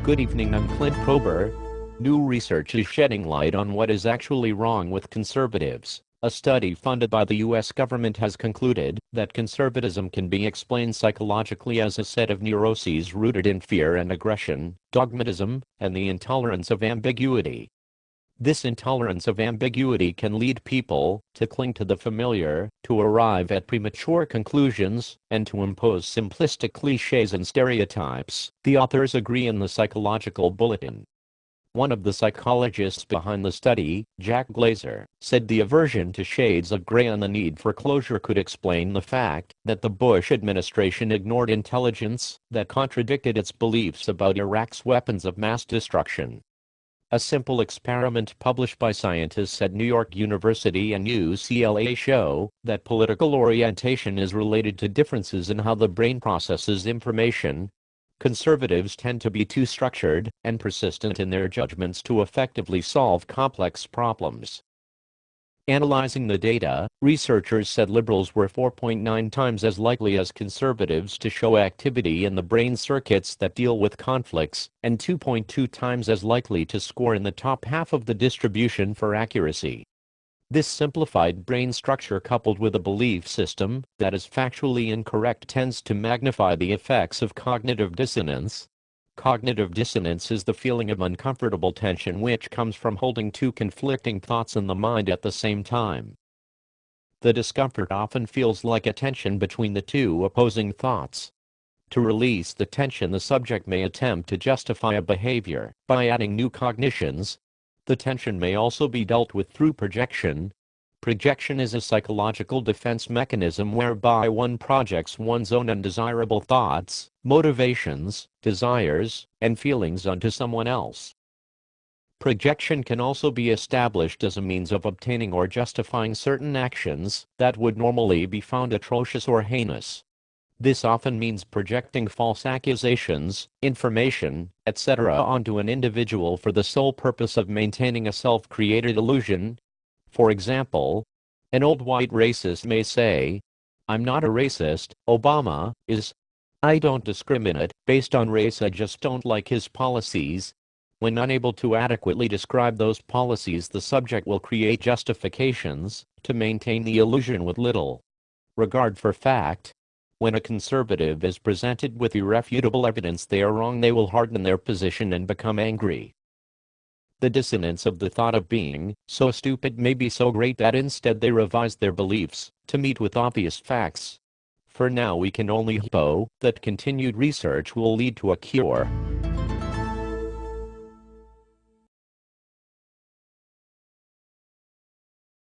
Good evening, I'm Clint Prober. New research is shedding light on what is actually wrong with conservatives. A study funded by the US government has concluded that conservatism can be explained psychologically as a set of neuroses rooted in fear and aggression, dogmatism, and the intolerance of ambiguity. This intolerance of ambiguity can lead people to cling to the familiar, to arrive at premature conclusions, and to impose simplistic cliches and stereotypes, the authors agree in the Psychological Bulletin. One of the psychologists behind the study, Jack Glazer, said the aversion to shades of gray and the need for closure could explain the fact that the Bush administration ignored intelligence that contradicted its beliefs about Iraq's weapons of mass destruction. A simple experiment published by scientists at New York University and UCLA show that political orientation is related to differences in how the brain processes information. Conservatives tend to be too structured and persistent in their judgments to effectively solve complex problems. Analyzing the data, researchers said liberals were 4.9 times as likely as conservatives to show activity in the brain circuits that deal with conflicts, and 2.2 times as likely to score in the top half of the distribution for accuracy. This simplified brain structure coupled with a belief system that is factually incorrect tends to magnify the effects of cognitive dissonance. Cognitive dissonance is the feeling of uncomfortable tension which comes from holding two conflicting thoughts in the mind at the same time. The discomfort often feels like a tension between the two opposing thoughts. To release the tension, the subject may attempt to justify a behavior by adding new cognitions. The tension may also be dealt with through projection. Projection is a psychological defense mechanism whereby one projects one's own undesirable thoughts, motivations, desires, and feelings onto someone else. Projection can also be established as a means of obtaining or justifying certain actions that would normally be found atrocious or heinous. This often means projecting false accusations, information, etc. onto an individual for the sole purpose of maintaining a self-created illusion. For example, an old white racist may say, "I'm not a racist, Obama is. I don't discriminate based on race, I just don't like his policies." When unable to adequately describe those policies, the subject will create justifications to maintain the illusion with little regard for fact. When a conservative is presented with irrefutable evidence they are wrong, they will harden their position and become angry. The dissonance of the thought of being so stupid may be so great that instead they revise their beliefs to meet with obvious facts. For now we can only hope that continued research will lead to a cure.